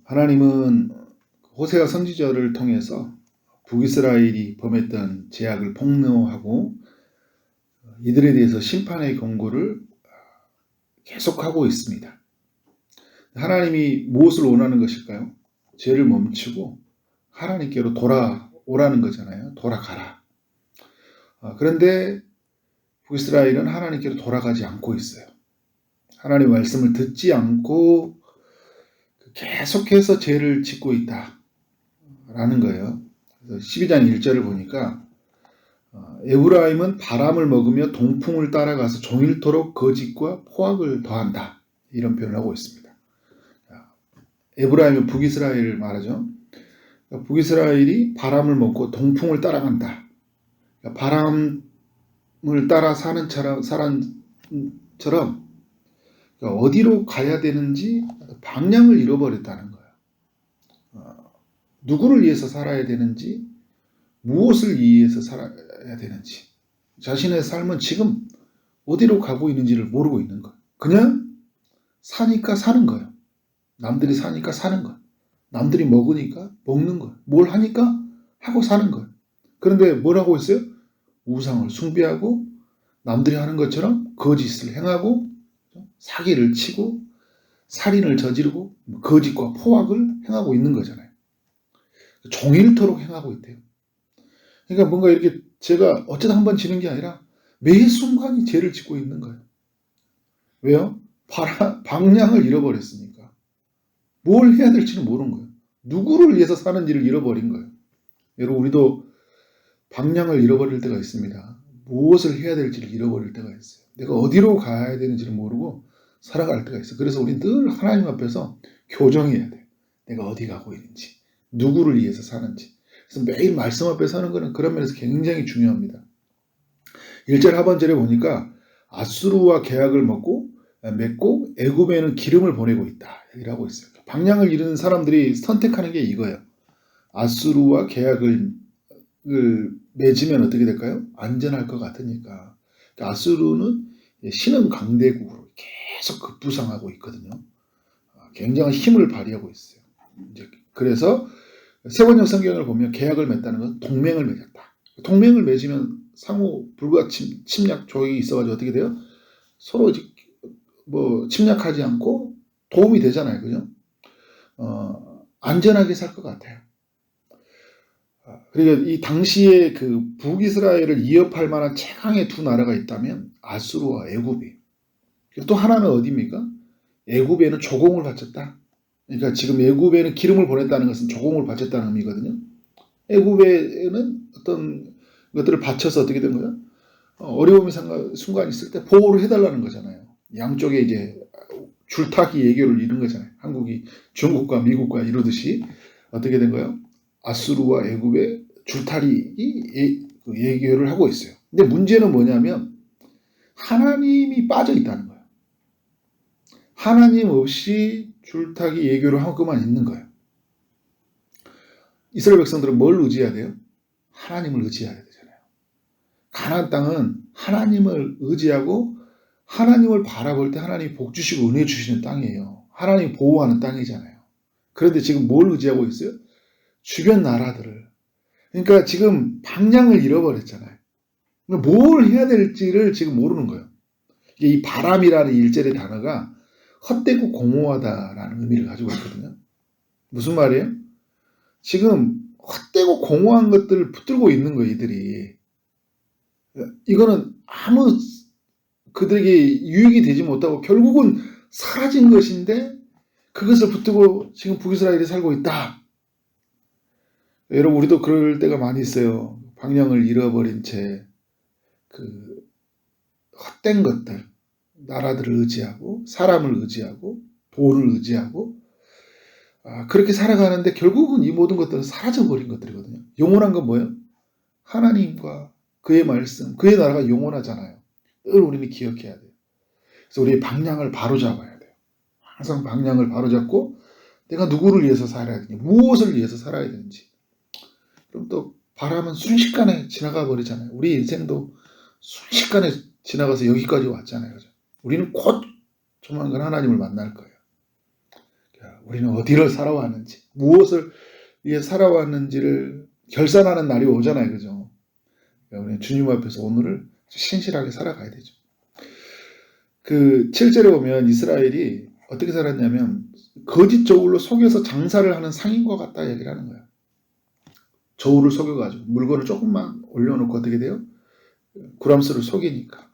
하나님은 호세아 선지자를 통해서 북이스라엘이 범했던 죄악을 폭로하고 이들에 대해서 심판의 경고를 계속하고 있습니다. 하나님이 무엇을 원하는 것일까요? 죄를 멈추고 하나님께로 돌아오라는 거잖아요. 돌아가라. 그런데 북이스라엘은 하나님께로 돌아가지 않고 있어요. 하나님의 말씀을 듣지 않고 계속해서 죄를 짓고 있다라는 거예요. 그래서 12장 1절을 보니까 에브라임은 바람을 먹으며 동풍을 따라가서 종일토록 거짓과 포악을 더한다. 이런 표현을 하고 있습니다. 에브라임은 북이스라엘을 말하죠. 북이스라엘이 바람을 먹고 동풍을 따라간다. 바람을 따라 사는 사람처럼 어디로 가야 되는지 방향을 잃어버렸다는 거예요. 누구를 위해서 살아야 되는지, 무엇을 위해서 살아야 되는지, 자신의 삶은 지금 어디로 가고 있는지를 모르고 있는 거예요. 그냥 사니까 사는 거예요. 남들이 사니까 사는 거예요. 남들이 먹으니까 먹는 거예요. 뭘 하니까 하고 사는 거예요. 그런데 뭘 하고 있어요? 우상을 숭배하고 남들이 하는 것처럼 거짓을 행하고 사기를 치고 살인을 저지르고 거짓과 포악을 행하고 있는 거잖아요. 종일토록 행하고 있대요. 그러니까 뭔가 이렇게 제가 어쩌다 한번 지는 게 아니라 매 순간이 죄를 짓고 있는 거예요. 왜요? 방향을 잃어버렸으니까. 뭘 해야 될지는 모르는 거예요. 누구를 위해서 사는지를 잃어버린 거예요. 여러분, 우리도 방향을 잃어버릴 때가 있습니다. 무엇을 해야 될지를 잃어버릴 때가 있어요. 내가 어디로 가야 되는지를 모르고 살아갈 때가 있어요. 그래서 우리는 늘 하나님 앞에서 교정해야 돼요. 내가 어디 가고 있는지, 누구를 위해서 사는지. 그래서 매일 말씀 앞에 서는 것은 그런 면에서 굉장히 중요합니다. 1절 하반절에 보니까 아수르와 계약을 맺고 애굽에는 기름을 보내고 있다. 얘기를 하고 있어요. 방향을 잃은 사람들이 선택하는 게 이거예요. 아수르와 계약을 맺으면 어떻게 될까요? 안전할 것 같으니까. 그러니까 아수르는 신흥 강대국으로 계속 급부상하고 있거든요. 굉장한 힘을 발휘하고 있어요. 그래서 세번역 성경을 보면 계약을 맺다는 건 동맹을 맺었다. 동맹을 맺으면 상호 불가침 침략 조약이 있어가지고 어떻게 돼요? 서로 침략하지 않고 도움이 되잖아요, 그죠? 안전하게 살 것 같아요. 그러니까 이 당시에 그 북이스라엘을 위협할 만한 최강의 두 나라가 있다면 아수르와 애굽이에요. 또 하나는 어디입니까? 애굽에는 조공을 바쳤다. 그러니까 지금 애굽에는 기름을 보냈다는 것은 조공을 바쳤다는 의미거든요. 애굽에는 어떤 것들을 바쳐서 어떻게 된 거예요? 어려움이 순간 있을 때 보호를 해달라는 거잖아요. 양쪽에 이제 줄타기 예교를 이룬 거잖아요. 한국이 중국과 미국과 이러듯이 어떻게 된 거예요? 아수르와 애굽의 줄타기 예교를 하고 있어요. 근데 문제는 뭐냐면 하나님이 빠져 있다는 거예요. 하나님 없이 줄타기 예교를 하고만 있는 거예요. 이스라엘 백성들은 뭘 의지해야 돼요? 하나님을 의지해야 되잖아요. 가나안 땅은 하나님을 의지하고 하나님을 바라볼 때 하나님이 복 주시고 은혜 주시는 땅이에요. 하나님이 보호하는 땅이잖아요. 그런데 지금 뭘 의지하고 있어요? 주변 나라들을. 그러니까 지금 방향을 잃어버렸잖아요. 뭘 해야 될지를 지금 모르는 거예요. 이 바람이라는 1절의 단어가 헛되고 공허하다라는 의미를 가지고 있거든요. 무슨 말이에요? 지금 헛되고 공허한 것들을 붙들고 있는 거예요, 이들이. 이거는 아무 그들에게 유익이 되지 못하고 결국은 사라진 것인데 그것을 붙들고 지금 북이스라엘이 살고 있다. 여러분, 우리도 그럴 때가 많이 있어요. 방향을 잃어버린 채 헛된 것들, 나라들을 의지하고 사람을 의지하고 돈을 의지하고 그렇게 살아가는데 결국은 이 모든 것들은 사라져버린 것들이거든요. 영원한 건 뭐예요? 하나님과 그의 말씀, 그의 나라가 영원하잖아요. 늘 우리는 기억해야 돼요. 그래서 우리의 방향을 바로잡아야 돼요. 항상 방향을 바로잡고 내가 누구를 위해서 살아야 되는지, 무엇을 위해서 살아야 되는지. 그럼 또 바람은 순식간에 지나가 버리잖아요. 우리 인생도 순식간에 지나가서 여기까지 왔잖아요. 그죠? 우리는 곧 조만간 하나님을 만날 거예요. 우리는 어디를 살아왔는지, 무엇을 위해 살아왔는지를 결산하는 날이 오잖아요. 그죠? 우리는 주님 앞에서 오늘을 신실하게 살아가야 되죠. 그 7절에 보면 이스라엘이 어떻게 살았냐면 거짓 저울로 속여서 장사를 하는 상인과 같다 얘기를 하는 거예요. 저울을 속여가지고 물건을 조금만 올려놓고 어떻게 돼요? 구람수를 속이니까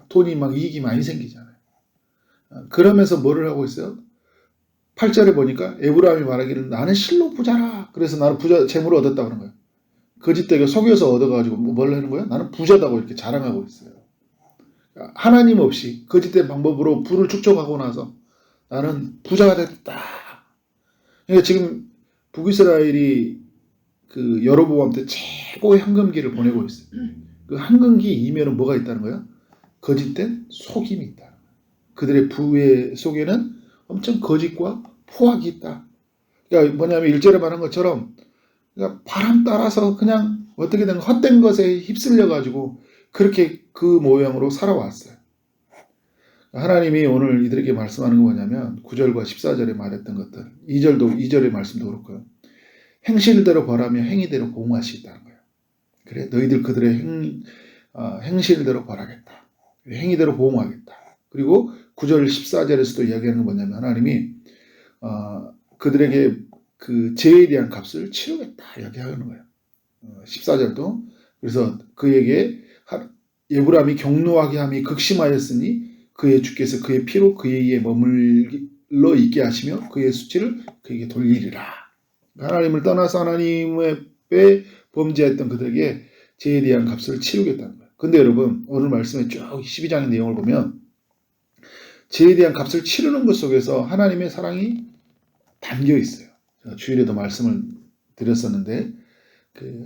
돈이 막 이익이 많이 생기잖아요. 그러면서 뭐를 하고 있어요? 8절에 보니까 에브라임이 말하기를 나는 실로 부자라. 그래서 나는 부자 재물을 얻었다 그런 거예요. 거짓되게 속여서 얻어가지고 뭘 하는 거예요? 나는 부자다고 이렇게 자랑하고 있어요. 하나님 없이 거짓된 방법으로 부를 축적하고 나서 나는 부자가 됐다. 그러니까 지금 북이스라엘이 그 여로보암 때 최고의 황금기를 보내고 있어요. 그 황금기 이면은 뭐가 있다는 거예요? 거짓된 속임이 있다. 그들의 부의 속에는 엄청 거짓과 포악이 있다. 그러니까 뭐냐면 1절에 말한 것처럼 그러니까 바람 따라서 그냥 어떻게든 헛된 것에 휩쓸려 가지고 그렇게 그 모양으로 살아왔어요. 하나님이 오늘 이들에게 말씀하는 건 뭐냐면 9절과 14절에 말했던 것들 2절의 말씀도 그렇고요. 행실대로 벌하며 행위대로 보응하시겠다는 거예요. 그래 너희들 그들의 행실대로 벌하겠다. 행위대로 보응하겠다. 그리고 9절 14절에서도 이야기하는 건 뭐냐면 하나님이 그들에게 그 죄에 대한 값을 치르겠다 이야기하는 거예요. 14절도 그래서 그에게 에브라임이 경노하게 함이 극심하였으니 그의 주께서 그의 피로 그의 위에 머물러 있게 하시며 그의 수치를 그에게 돌리리라. 하나님을 떠나서 하나님의 범죄했던 그들에게 죄에 대한 값을 치르겠다는 거예요. 근데 여러분 오늘 말씀의 쭉 12장의 내용을 보면 죄에 대한 값을 치르는 것 속에서 하나님의 사랑이 담겨 있어요. 제가 주일에도 말씀을 드렸었는데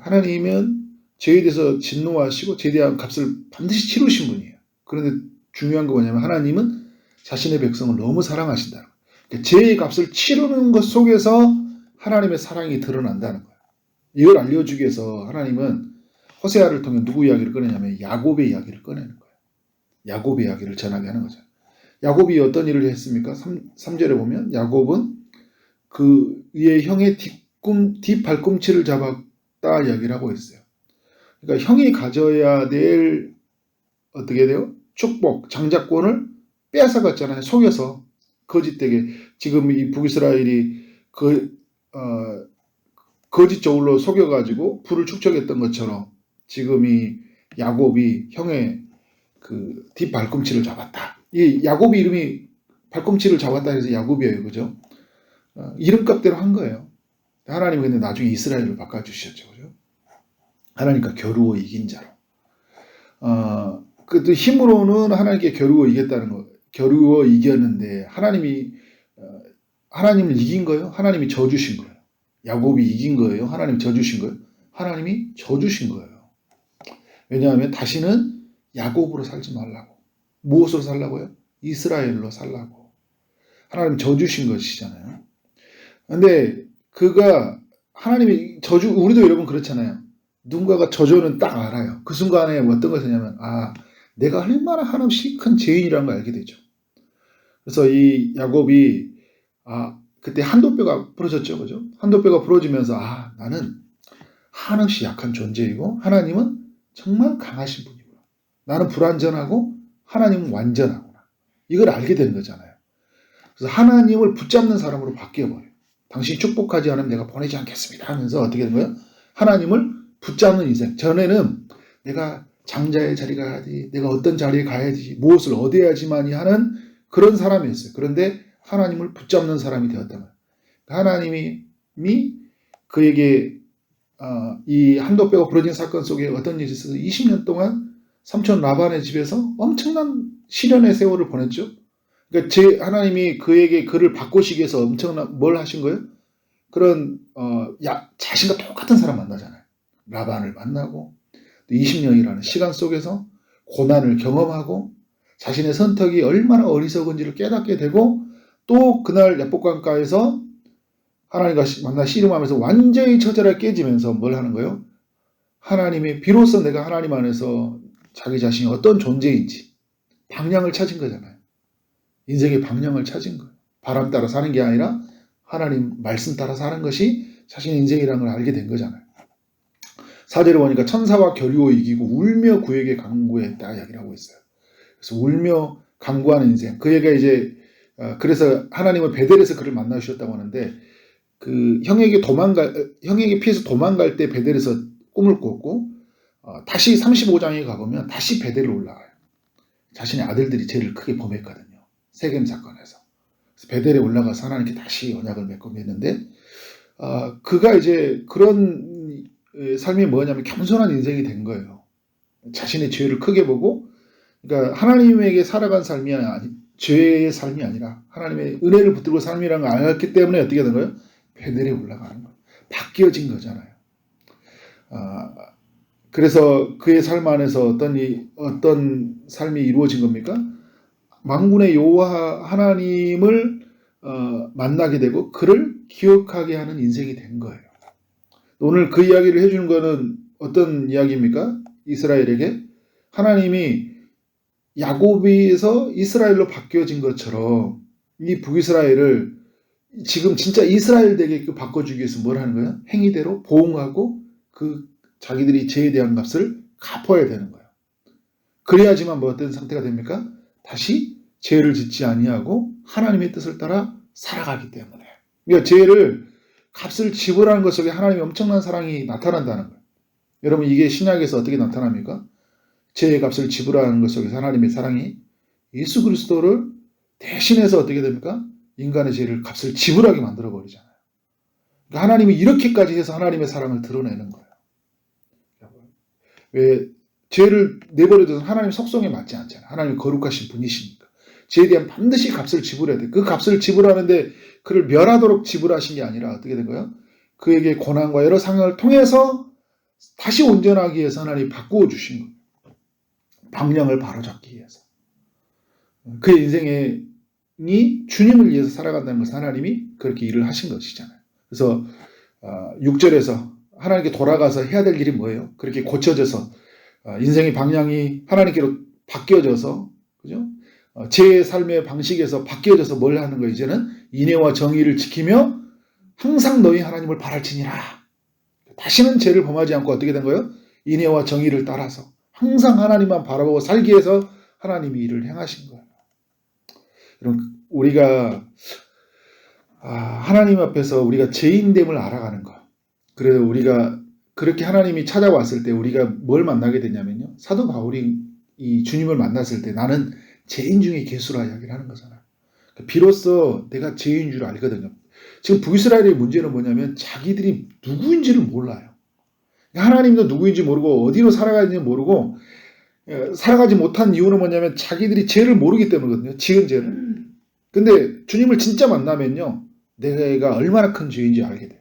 하나님은 죄에 대해서 진노하시고 죄에 대한 값을 반드시 치르신 분이에요. 그런데 중요한 거 뭐냐면 하나님은 자신의 백성을 너무 사랑하신다는 거예요. 그러니까 죄의 값을 치르는 것 속에서 하나님의 사랑이 드러난다는 거예요. 이걸 알려주기 위해서 하나님은 호세아를 통해 누구 이야기를 꺼내냐면 야곱의 이야기를 꺼내는 거예요. 야곱의 이야기를 전하게 하는 거죠. 야곱이 어떤 일을 했습니까? 3절에 보면 야곱은 그의 형의 뒷발꿈치를 잡았다 이야기를 하고 있어요. 그러니까 형이 가져야 될 어떻게 돼요? 축복, 장자권을 빼앗아갔잖아요. 속여서 거짓되게 지금 이 북이스라엘이 거짓 저울로 속여가지고 부를 축적했던 것처럼 지금 이 야곱이 형의 그 뒷발꿈치를 잡았다. 이 야곱이 이름이 발꿈치를 잡았다 해서 야곱이에요. 그죠? 이름값대로 한 거예요. 하나님은 근데 나중에 이스라엘을 바꿔주셨죠. 그죠? 하나님과 겨루어 이긴 자로. 그 힘으로는 하나님께 겨루어 이겼다는 거. 겨루어 이겼는데 하나님을 이긴 거예요? 하나님이 져주신 거예요? 야곱이 이긴 거예요? 하나님이 져주신 거예요? 하나님이 져주신 거예요. 왜냐하면 다시는 야곱으로 살지 말라고. 무엇으로 살라고요? 이스라엘로 살라고. 하나님 져주신 것이잖아요. 근데 하나님이 우리도 여러분 그렇잖아요. 누군가가 져주는 딱 알아요. 그 순간에 어떤 것을 하냐면 내가 얼마나 한없이 큰 죄인이라는 걸 알게 되죠. 그래서 이 야곱이 그때 한도뼈가 부러졌죠. 그죠? 한도뼈가 부러지면서 나는 한없이 약한 존재이고 하나님은 정말 강하신 분이구나. 나는 불완전하고 하나님은 완전하구나. 이걸 알게 되는 거잖아요. 그래서 하나님을 붙잡는 사람으로 바뀌어버려요. 당신이 축복하지 않으면 내가 보내지 않겠습니다 하면서 어떻게 된 거예요? 하나님을 붙잡는 인생. 전에는 내가 장자의 자리에 가야지, 내가 어떤 자리에 가야지, 무엇을 얻어야지만이 하는 그런 사람이었어요. 그런데 하나님을 붙잡는 사람이 되었단 말이에요. 하나님이 그에게 이 한도뼈가 부러진 사건 속에 어떤 일이 있어서 20년 동안 삼촌 라반의 집에서 엄청난 시련의 세월을 보냈죠. 그러니까 하나님이 그를 바꾸시기 위해서 엄청난 뭘 하신 거예요? 그런 자신과 똑같은 사람 만나잖아요. 라반을 만나고 20년이라는 시간 속에서 고난을 경험하고 자신의 선택이 얼마나 어리석은지를 깨닫게 되고 또 그날 야복강가에서 하나님과 만나 씨름하면서 완전히 처절하게 깨지면서 뭘 하는 거예요? 하나님이 비로소 내가 하나님 안에서 자기 자신이 어떤 존재인지 방향을 찾은 거잖아요. 인생의 방향을 찾은 거예요. 바람 따라 사는 게 아니라 하나님 말씀 따라 사는 것이 자신의 인생이라는 걸 알게 된 거잖아요. 4절에 보니까 천사와 겨루어 이기고 울며 그에게 간구했다 이야기를 하고 있어요. 그래서 울며 간구하는 인생. 그 얘기가 이제 그래서 하나님은 베델에서 그를 만나 주셨다고 하는데 그 형에게 피해서 도망갈 때 베델에서 꿈을 꿨고 다시 35장에 가보면 다시 베델로 올라가요. 자신의 아들들이 죄를 크게 범했거든요. 세겜 사건에서. 그래서 베델에 올라가서 하나님께 다시 언약을 맺고 맺는데 그가 이제 그런 삶이 뭐냐면 겸손한 인생이 된 거예요. 자신의 죄를 크게 보고 그러니까 하나님에게 살아간 삶이 죄의 삶이 아니라 하나님의 은혜를 붙들고 삶이라는 걸 알았기 때문에 어떻게 된 거예요? 베델에 올라가는 거예요. 바뀌어진 거잖아요. 그래서 그의 삶 안에서 어떤 삶이 이루어진 겁니까? 만군의 여호와 하나님을 만나게 되고 그를 기억하게 하는 인생이 된 거예요. 오늘 그 이야기를 해주는 거는 어떤 이야기입니까? 이스라엘에게 하나님이 야곱에서 이스라엘로 바뀌어진 것처럼 이 북이스라엘을 지금 진짜 이스라엘 되게 바꿔주기 위해서 뭘 하는 거예요? 행위대로 보응하고 그 자기들이 죄에 대한 값을 갚아야 되는 거예요. 그래야지만 뭐 어떤 상태가 됩니까? 다시 죄를 짓지 아니하고 하나님의 뜻을 따라 살아가기 때문에. 그러니까 죄를 값을 지불하는 것 속에 하나님의 엄청난 사랑이 나타난다는 거예요. 여러분 이게 신약에서 어떻게 나타납니까? 죄의 값을 지불하는 것 속에서 하나님의 사랑이 예수 그리스도를 대신해서 어떻게 됩니까? 인간의 죄를 값을 지불하게 만들어 버리잖아요. 그러니까 하나님이 이렇게까지 해서 하나님의 사랑을 드러내는 거예요. 왜 죄를 내버려둬서 하나님 속성에 맞지 않잖아요. 하나님이 거룩하신 분이시니까. 죄에 대한 반드시 값을 지불해야 돼. 그 값을 지불하는데 그를 멸하도록 지불하신 게 아니라 어떻게 된 거예요? 그에게 고난과 여러 상황을 통해서 다시 온전하기 위해서 하나님이 바꾸어 주신 거예요. 방향을 바로잡기 위해서. 그의 인생이 주님을 위해서 살아간다는 것은 하나님이 그렇게 일을 하신 것이잖아요. 그래서 6절에서 하나님께 돌아가서 해야 될 일이 뭐예요? 그렇게 고쳐져서 인생의 방향이 하나님께로 바뀌어져서 그죠? 제 삶의 방식에서 바뀌어져서 뭘 하는 거예요? 이제는 인애와 정의를 지키며 항상 너희 하나님을 바랄지니라. 다시는 죄를 범하지 않고 어떻게 된 거예요? 인애와 정의를 따라서 항상 하나님만 바라보고 살기 위해서 하나님이 일을 행하신 거예요. 그럼 우리가 하나님 앞에서 우리가 죄인됨을 알아가는 것. 그래서 우리가 그렇게 하나님이 찾아왔을 때 우리가 뭘 만나게 되냐면요. 사도 바울이 이 주님을 만났을 때 나는 죄인 중에 괴수라 이야기를 하는 거잖아요. 비로소 내가 죄인 줄 알거든요. 지금 북이스라엘의 문제는 뭐냐면 자기들이 누구인지를 몰라요. 하나님도 누구인지 모르고 어디로 살아가는지 모르고 살아가지 못한 이유는 뭐냐면 자기들이 죄를 모르기 때문이거든요. 지은 죄를. 근데 주님을 진짜 만나면요. 내가 얼마나 큰 죄인지 알게 돼요.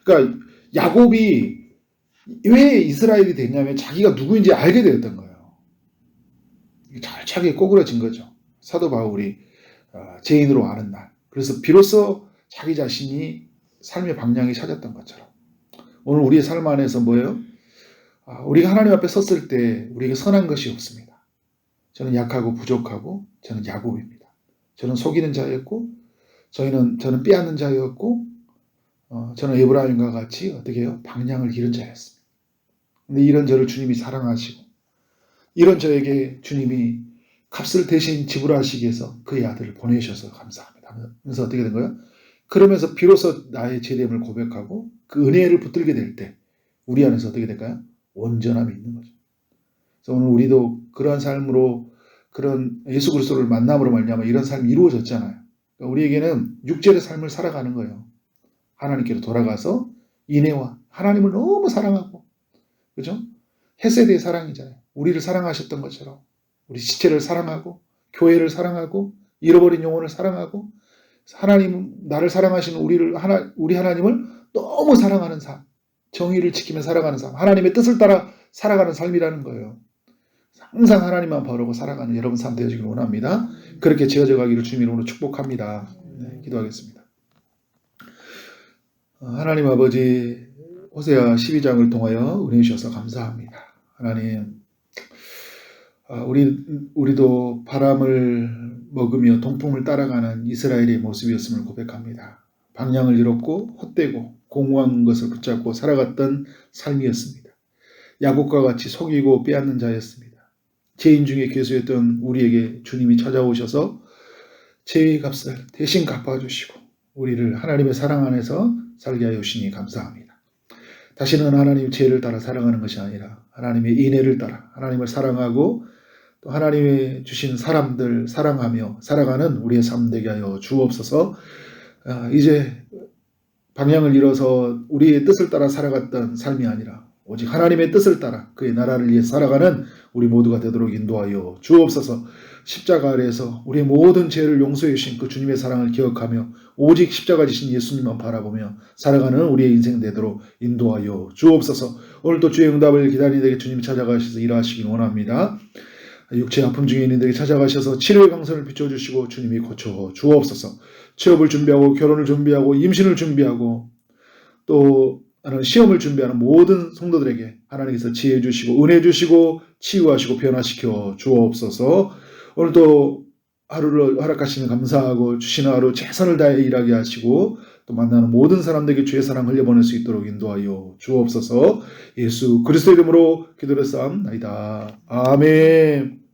그러니까 야곱이 왜 이스라엘이 됐냐면 자기가 누구인지 알게 되었던 거예요. 절차게 꼬그라진 거죠. 사도 바울이 죄인으로 아는 날. 그래서 비로소 자기 자신이 삶의 방향이 찾았던 것처럼. 오늘 우리의 삶 안에서 뭐예요? 우리가 하나님 앞에 섰을 때 우리에게 선한 것이 없습니다. 저는 약하고 부족하고 저는 야곱입니다. 저는 속이는 자였고 저는 빼앗는 자였고 저는 에브라임과 같이 어떻게 해요? 방향을 잃은 자였습니다. 근데 이런 저를 주님이 사랑하시고 이런 저에게 주님이 값을 대신 지불하시기 위해서 그의 아들을 보내셔서 감사합니다. 그래서 어떻게 된 거예요? 그러면서 비로소 나의 죄됨을 고백하고 그 은혜를 붙들게 될 때 우리 안에서 어떻게 될까요? 온전함이 있는 거죠. 그래서 오늘 우리도 그러한 삶으로 그런 예수 그리스도를 만남으로 말미암아 이런 삶이 이루어졌잖아요. 그러니까 우리에게는 육절의 삶을 살아가는 거예요. 하나님께로 돌아가서 인애와 하나님을 너무 사랑하고 그죠? 헤세드의 사랑이잖아요. 우리를 사랑하셨던 것처럼 우리 지체를 사랑하고 교회를 사랑하고 잃어버린 영혼을 사랑하고 하나님 나를 사랑하시는 우리 하나님을 너무 사랑하는 삶, 정의를 지키며 살아가는 삶, 하나님의 뜻을 따라 살아가는 삶이라는 거예요. 항상 하나님만 바라보고 살아가는 여러분 삶 되어지길 원합니다. 그렇게 지어져 가기를 주님 이름으로 축복합니다. 네, 기도하겠습니다. 하나님 아버지 호세아 12장을 통하여 은혜 주셔서 감사합니다. 하나님 우리도 바람을 먹으며 동풍을 따라가는 이스라엘의 모습이었음을 고백합니다. 방향을 잃었고 헛되고 공허한 것을 붙잡고 살아갔던 삶이었습니다. 야곱과 같이 속이고 빼앗는 자였습니다. 죄인 중에 괴수였던 우리에게 주님이 찾아오셔서 죄의 값을 대신 갚아주시고 우리를 하나님의 사랑 안에서 살게 하여 주시니 감사합니다. 다시는 하나님 죄를 따라 살아가는 것이 아니라 하나님의 인애를 따라 하나님을 사랑하고 또 하나님의 주신 사람들 사랑하며 살아가는 우리의 삶 되게 하여 주옵소서. 이제 방향을 잃어서 우리의 뜻을 따라 살아갔던 삶이 아니라 오직 하나님의 뜻을 따라 그의 나라를 위해 살아가는 우리 모두가 되도록 인도하여 주옵소서. 십자가 아래에서 우리의 모든 죄를 용서해 주신 그 주님의 사랑을 기억하며 오직 십자가 지신 예수님만 바라보며 살아가는 우리의 인생 되도록 인도하여 주옵소서. 오늘도 주의 응답을 기다리는 데게 주님이 찾아가셔서 일하시길 원합니다. 육체 아픔 중에 있는 데게 찾아가셔서 치료의 강선을 비춰주시고 주님이 고쳐 주옵소서. 취업을 준비하고 결혼을 준비하고 임신을 준비하고 또 시험을 준비하는 모든 성도들에게 하나님께서 지혜 주시고 은혜 주시고 치유하시고 변화시켜 주옵소서. 오늘도 하루를 허락하시는 감사하고 주시는 하루 최선을 다해 일하게 하시고 또 만나는 모든 사람들에게 주의 사랑 흘려보낼 수 있도록 인도하여 주옵소서. 예수 그리스도의 이름으로 기도를 쌓옵나이다. 아멘.